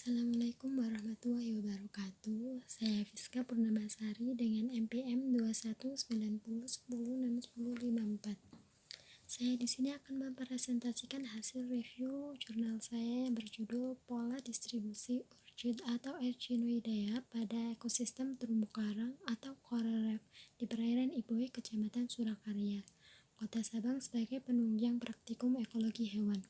Assalamualaikum warahmatullahi wabarakatuh. Saya Fiska Purnamasari dengan NPM 2190106054. Saya di sini akan mempresentasikan hasil review jurnal saya yang berjudul Pola Distribusi Urcid atau Echinoidea pada Ekosistem Terumbu Karang atau Coral Reef di perairan Iboe, Kecamatan Surakarya, Kota Sabang sebagai penunjang praktikum ekologi hewan.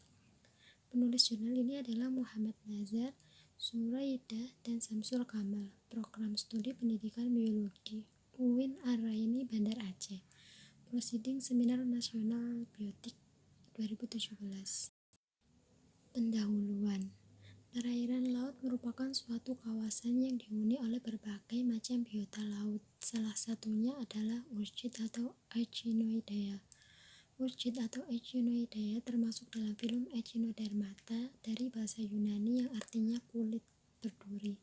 Penulis jurnal ini adalah Muhammad Nazar, Suraidah, dan Samsul Kamal, Program Studi Pendidikan Biologi, UIN Ar-Raini Bandar Aceh, Proceeding Seminar Nasional Biotik 2017. Pendahuluan. Perairan laut merupakan suatu kawasan yang dihuni oleh berbagai macam biota laut. Salah satunya adalah urcid atau Echinoidea. Urcid atau Echinoidea termasuk dalam film Echinodermata dari bahasa Yunani yang artinya kulit berduri.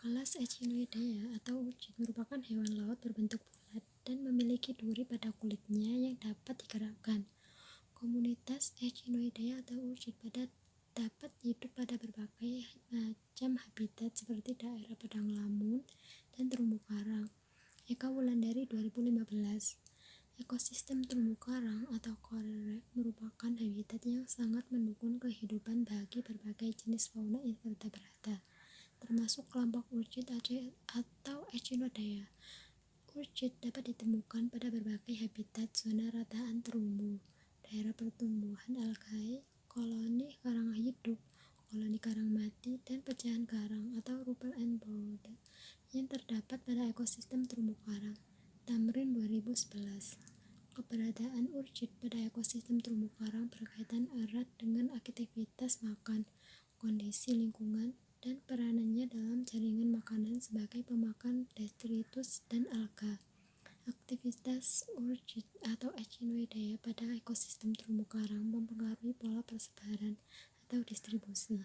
Kelas Echinoidea atau urcid merupakan hewan laut berbentuk bulat dan memiliki duri pada kulitnya yang dapat digerakkan. Komunitas Echinoidea atau urcid dapat hidup pada berbagai macam habitat seperti daerah padang lamun dan terumbu karang. Eka Wulandari 2015. Ekosistem terumbu karang atau coral reef merupakan habitat yang sangat mendukung kehidupan bagi berbagai jenis fauna invertebrata, termasuk kelompok urcid atau Echinoidea. Urcid dapat ditemukan pada berbagai habitat zona rataan terumbu, daerah pertumbuhan algae, koloni karang hidup, koloni karang mati, dan pecahan karang atau rupal and boulder yang terdapat pada ekosistem terumbu karang. Tamrin 2011. Keberadaan urcid pada ekosistem terumbu karang berkaitan erat dengan aktivitas makan, kondisi lingkungan, dan peranannya dalam jaringan makanan sebagai pemakan detritus dan alga. Aktivitas urcid atau Echinoidea pada ekosistem terumbu karang mempengaruhi pola persebaran atau distribusi.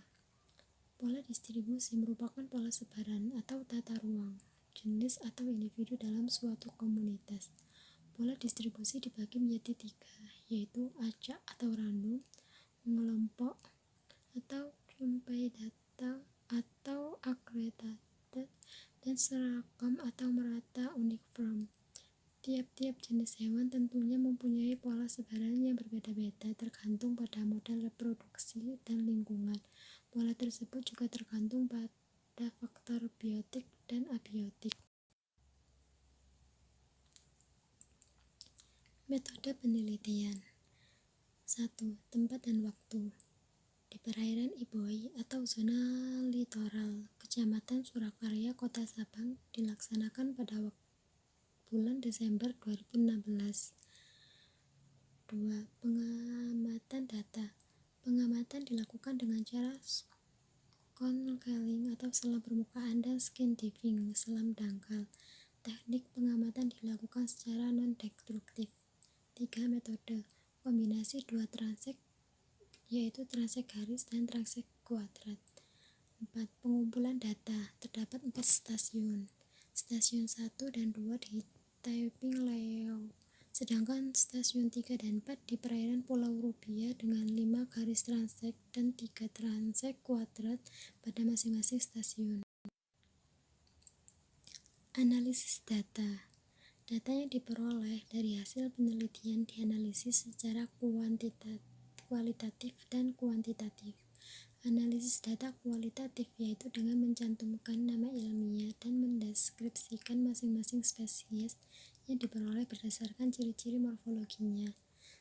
Pola distribusi merupakan pola sebaran atau tata ruang jenis atau individu dalam suatu komunitas. Pola distribusi dibagi menjadi 3, yaitu acak atau random, mengelompok atau jumpai data atau aggregated, dan seragam atau merata uniform. Tiap-tiap jenis hewan tentunya mempunyai pola sebaran yang berbeda-beda tergantung pada model reproduksi dan lingkungan. Pola tersebut juga tergantung pada faktor biotik dan abiotik. Metode penelitian. 1. Tempat dan waktu. Di perairan Iboe atau zona litoral Kecamatan Surakarya, Kota Sabang dilaksanakan pada bulan Desember 2016. 2. Pengamatan data. Pengamatan dilakukan dengan cara snorkeling atau selam permukaan dan skin diving selam dangkal. Teknik pengamatan dilakukan secara non-destruktif. 3. Metode kombinasi 2 transek, yaitu transek garis dan transek kuadrat. 4. Pengumpulan data. Terdapat 4 stasiun. Stasiun 1 dan 2 di Taiping Leo, sedangkan stasiun 3 dan 4 di perairan Pulau Rubia dengan 5 garis transek dan 3 transek kuadrat pada masing-masing stasiun. Analisis data. Data yang diperoleh dari hasil penelitian dianalisis secara kualitatif dan kuantitatif. Analisis data kualitatif yaitu dengan mencantumkan nama ilmiah dan mendeskripsikan masing-masing spesies yang diperoleh berdasarkan ciri-ciri morfologinya.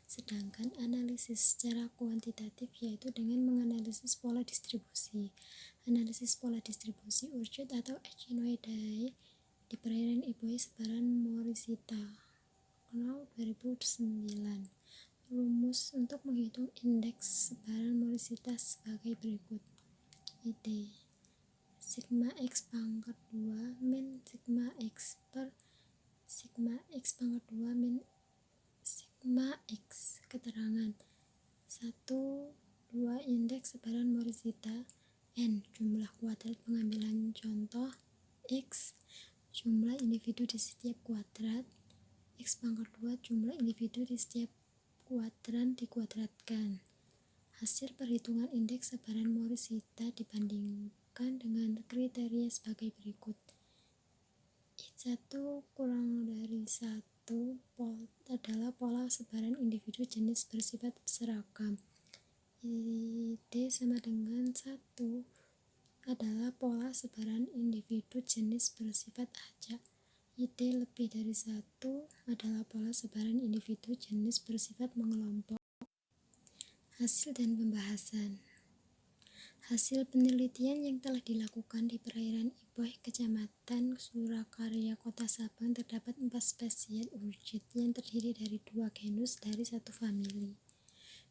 Sedangkan analisis secara kuantitatif yaitu dengan menganalisis pola distribusi. Analisis pola distribusi urcid atau Echinoidea di perairan Iboe sebaran Morisita, 2009. Rumus untuk menghitung indeks sebaran Morisita sebagai berikut. Ide sigma x pangkat 2 min sigma x per sigma x pangkat 2 min sigma x. Keterangan 1, 2 indeks sebaran Morisita, n jumlah kuadrat pengambilan contoh, x jumlah individu di setiap kuadrat, x pangkat 2 jumlah individu di setiap kuadran dikuadratkan. Hasil perhitungan indeks sebaran Morisita dibandingkan diberikan dengan kriteria sebagai berikut. I1 kurang dari 1 adalah pola sebaran individu jenis bersifat seragam. ID sama dengan 1 adalah pola sebaran individu jenis bersifat acak. ID lebih dari 1 adalah pola sebaran individu jenis bersifat mengelompok. Hasil dan pembahasan. Hasil penelitian yang telah dilakukan di perairan Iboh, Kecamatan Surakarya, Kota Sabang, terdapat 4 spesies urcit yang terdiri dari 2 genus dari 1 famili.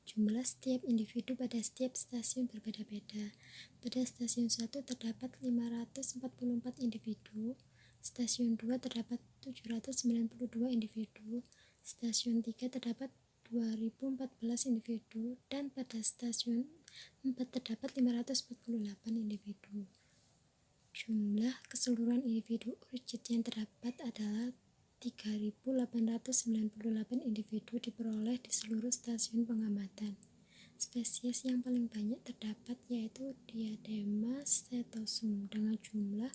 Jumlah setiap individu pada setiap stasiun berbeda-beda. Pada stasiun 1 terdapat 544 individu, stasiun 2 terdapat 792 individu, stasiun 3 terdapat 2014 individu, dan pada stasiun 4 terdapat 548 individu. Jumlah keseluruhan individu urcit yang terdapat adalah 3.898 individu diperoleh di seluruh stasiun pengamatan. Spesies yang paling banyak terdapat yaitu Diadema setosum dengan jumlah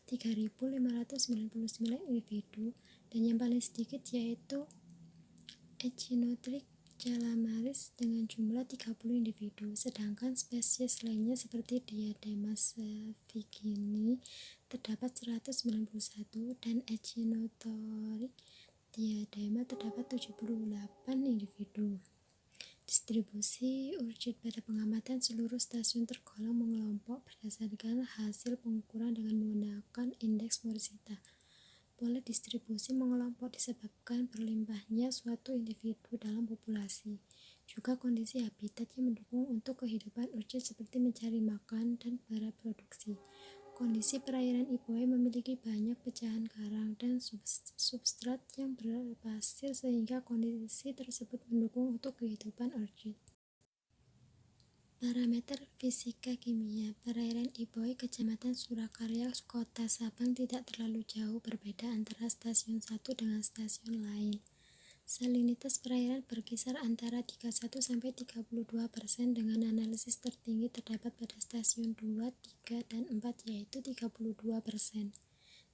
3.599 individu, dan yang paling sedikit yaitu Echinothrix calamaris dengan jumlah 30 individu, sedangkan spesies lainnya seperti Diadema savigini terdapat 191 dan Echinothrix diadema terdapat 78 individu. Distribusi urcit pada pengamatan seluruh stasiun tergolong mengelompok berdasarkan hasil pengukuran dengan menggunakan indeks Morishita. Pola distribusi mengelompok disebabkan berlimpahnya suatu individu dalam populasi. Juga kondisi habitat yang mendukung untuk kehidupan urcit seperti mencari makan dan bereproduksi. Kondisi perairan Iboh memiliki banyak pecahan karang dan substrat yang berpasir sehingga kondisi tersebut mendukung untuk kehidupan urcit. Parameter fisika kimia. Perairan Iboh, Kecamatan Surakarya, Kota Sabang tidak terlalu jauh berbeda antara stasiun satu dengan stasiun lain. Salinitas perairan berkisar antara 31-32% dengan analisis tertinggi terdapat pada stasiun 2, 3, dan 4 yaitu 32%,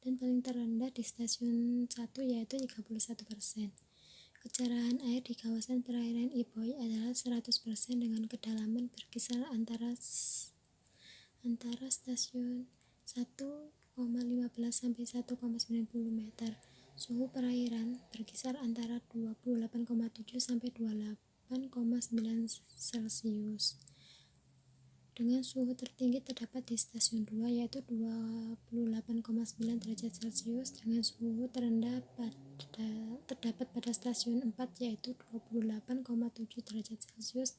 dan paling terendah di stasiun 1 yaitu 31%. Kecerahan air di kawasan perairan Iboh adalah 100% dengan kedalaman berkisar antara stasiun 1,15 sampai 1,90 meter. Suhu perairan berkisar antara 28,7 sampai 28,9 Celcius. Dengan suhu tertinggi terdapat di stasiun 2 yaitu 28,9 derajat Celcius, dengan suhu terendah terdapat pada stasiun 4 yaitu 28,7 derajat Celcius,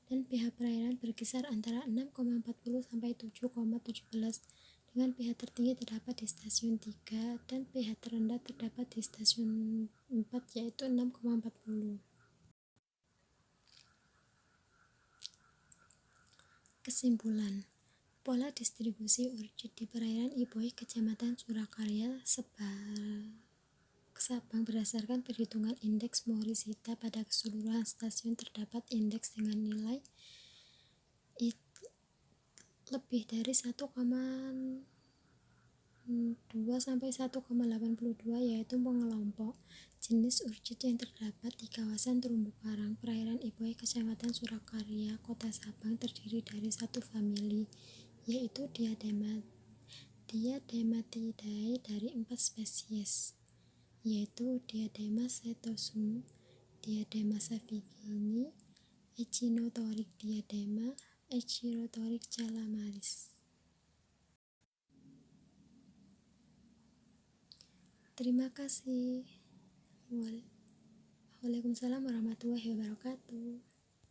dan pH perairan berkisar antara 6,40 sampai 7,17, dengan pH tertinggi terdapat di stasiun 3 dan pH terendah terdapat di stasiun 4 yaitu 6,40. Kesimpulan. Pola distribusi urcit di perairan Iboh, Kecamatan Surakarya, Sabang berdasarkan perhitungan indeks Morishita. Pada keseluruhan stasiun terdapat indeks dengan nilai lebih dari 1,2 sampai 1,82 yaitu pengelompok jenis urcit yang terdapat di kawasan terumbu karang. Perairan Iboh, Kecamatan Surakarya, Kota Sabang terdiri dari 1 famili yaitu Diadematidae dari 4 spesies yaitu Diadema setosum, Diadema savigini, Echinothrix diadema, Echinothrix calamaris. Terima kasih. Waalaikumsalam warahmatullahi wabarakatuh.